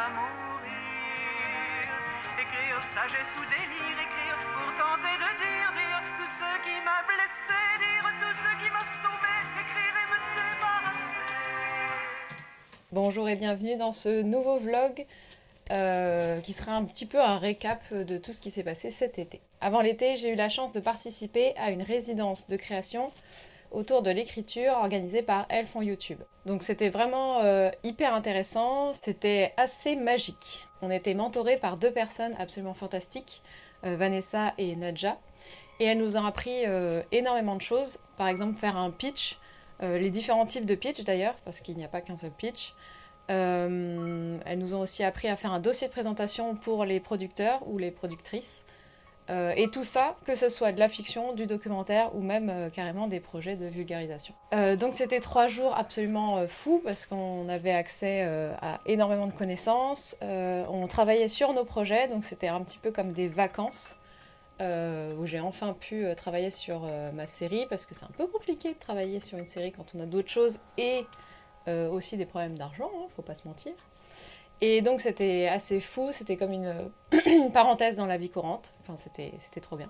à mourir. Écrire sagesse ou délire, écrire pour tenter de dire tout ce qui m'a blessé, dire tout ce qui m'a sauvé, écrire et me débarrasser. Bonjour et bienvenue dans ce nouveau vlog qui sera un petit peu un récap de tout ce qui s'est passé cet été. Avant l'été, j'ai eu la chance de participer à une résidence de création autour de l'écriture organisée par Elles font YouTube. Donc c'était vraiment hyper intéressant, c'était assez magique. On était mentorés par deux personnes absolument fantastiques, Vanessa et Nadja, et elles nous ont appris énormément de choses, par exemple faire un pitch, les différents types de pitch d'ailleurs, parce qu'il n'y a pas qu'un seul pitch. Elles nous ont aussi appris à faire un dossier de présentation pour les producteurs ou les productrices. Et tout ça, que ce soit de la fiction, du documentaire ou même carrément des projets de vulgarisation. Donc c'était 3 jours absolument fous parce qu'on avait accès à énormément de connaissances. On travaillait sur nos projets, donc c'était un petit peu comme des vacances où j'ai enfin pu travailler sur ma série parce que c'est un peu compliqué de travailler sur une série quand on a d'autres choses et aussi des problèmes d'argent, hein, faut pas se mentir. Et donc c'était assez fou, c'était comme une parenthèse dans la vie courante, enfin c'était trop bien.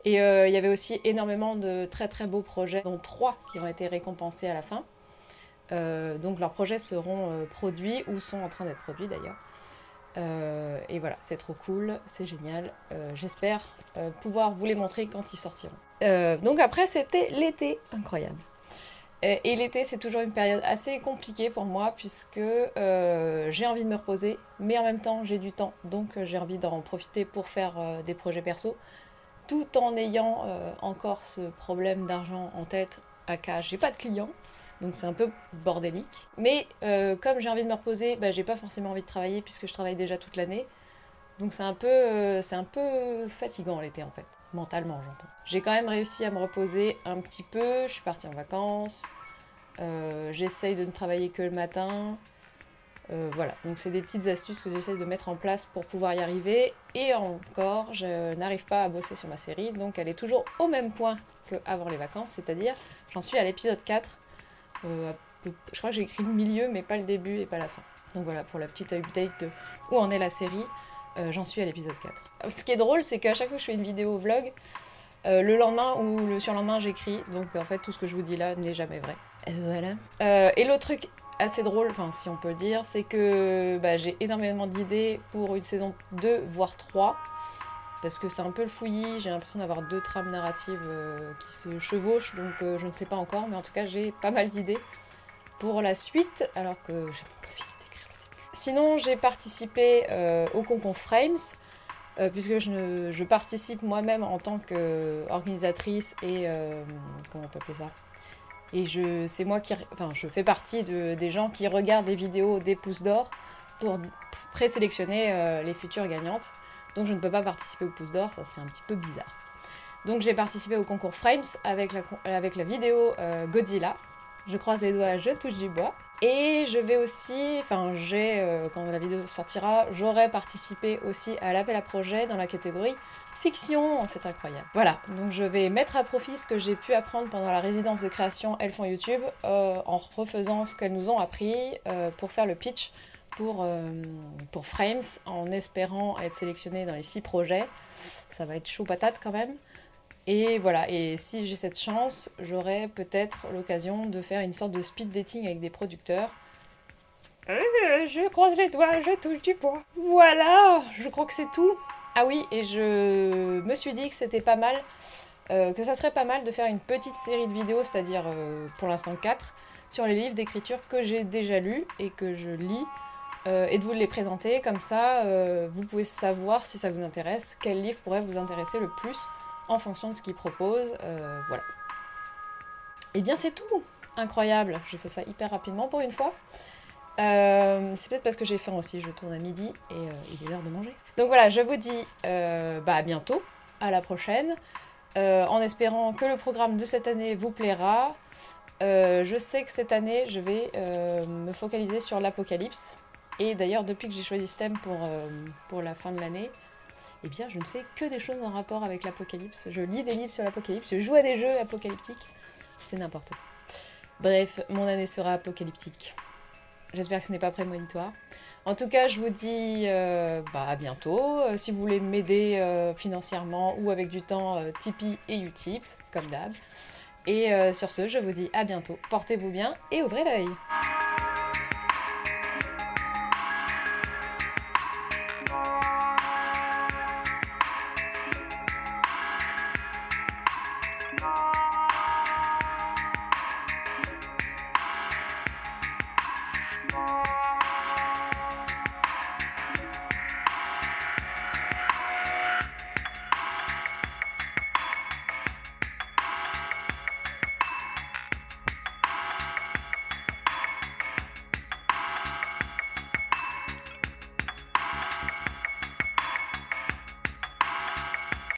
Et il y avait aussi énormément de très très beaux projets, dont 3 qui ont été récompensés à la fin. Donc leurs projets seront produits ou sont en train d'être produits d'ailleurs. Et voilà, c'est trop cool, c'est génial. J'espère pouvoir vous les montrer quand ils sortiront. Donc après c'était l'été, incroyable. Et l'été, c'est toujours une période assez compliquée pour moi puisque j'ai envie de me reposer, mais en même temps, j'ai du temps. Donc, j'ai envie d'en profiter pour faire des projets perso, tout en ayant encore ce problème d'argent en tête. Aka, j'ai pas de clients, donc c'est un peu bordélique. Mais comme j'ai envie de me reposer, bah, j'ai pas forcément envie de travailler puisque je travaille déjà toute l'année. Donc, c'est un peu fatigant l'été en fait. Mentalement, j'entends. J'ai quand même réussi à me reposer un petit peu. Je suis partie en vacances. J'essaye de ne travailler que le matin. Voilà, donc c'est des petites astuces que j'essaye de mettre en place pour pouvoir y arriver. Et encore, je n'arrive pas à bosser sur ma série. Donc elle est toujours au même point qu'avant les vacances. C'est-à-dire, j'en suis à l'épisode 4. Je crois que j'ai écrit le milieu, mais pas le début et pas la fin. Donc voilà, pour la petite update de où en est la série. J'en suis à l'épisode 4. Ce qui est drôle, c'est qu'à chaque fois que je fais une vidéo vlog, le lendemain ou le surlendemain, j'écris. Donc en fait, tout ce que je vous dis là n'est jamais vrai. Et voilà. Et l'autre truc assez drôle, enfin si on peut le dire, c'est que j'ai énormément d'idées pour une saison 2, voire 3. Parce que c'est un peu le fouillis, j'ai l'impression d'avoir 2 trames narratives qui se chevauchent. Donc je ne sais pas encore, mais en tout cas, j'ai pas mal d'idées pour la suite. Alors que j'ai pas fini d'écrire le début. Sinon, j'ai participé au concours Frames. Puisque je participe moi-même en tant qu'organisatrice et comment on peut appeler ça, et c'est moi je fais partie des gens qui regardent les vidéos des pouces d'or pour présélectionner les futures gagnantes. Donc je ne peux pas participer au pouce d'or, ça serait un petit peu bizarre. Donc j'ai participé au concours Frames avec la vidéo Godzilla. Je croise les doigts, je touche du bois. Et je vais aussi, quand la vidéo sortira, j'aurai participé aussi à l'appel à projet dans la catégorie fiction, c'est incroyable. Voilà, donc je vais mettre à profit ce que j'ai pu apprendre pendant la résidence de création Elles font YouTube en refaisant ce qu'elles nous ont appris pour faire le pitch pour Frames en espérant être sélectionnée dans les 6 projets. Ça va être chaud patate quand même. Et voilà, et si j'ai cette chance, j'aurai peut-être l'occasion de faire une sorte de speed dating avec des producteurs. Je croise les doigts, je touche du bois. Voilà, je crois que c'est tout. Ah oui, et je me suis dit que c'était pas mal, que ça serait pas mal de faire une petite série de vidéos, c'est-à-dire pour l'instant 4, sur les livres d'écriture que j'ai déjà lus et que je lis, et de vous les présenter, comme ça vous pouvez savoir si ça vous intéresse, quel livre pourrait vous intéresser le plus en fonction de ce qu'ils proposent, voilà. Et bien c'est tout. Incroyable, j'ai fait ça hyper rapidement pour une fois. C'est peut-être parce que j'ai faim aussi, je tourne à midi et il est l'heure de manger. Donc voilà, je vous dis à bientôt, à la prochaine, en espérant que le programme de cette année vous plaira. Je sais que cette année, je vais me focaliser sur l'apocalypse. Et d'ailleurs, depuis que j'ai choisi ce thème pour la fin de l'année, eh bien, je ne fais que des choses en rapport avec l'apocalypse. Je lis des livres sur l'apocalypse, je joue à des jeux apocalyptiques. C'est n'importe quoi. Bref, mon année sera apocalyptique. J'espère que ce n'est pas prémonitoire. En tout cas, je vous dis à bientôt. Si vous voulez m'aider financièrement ou avec du temps, Tipeee et Utip, comme d'hab. Et sur ce, je vous dis à bientôt. Portez-vous bien et ouvrez l'œil.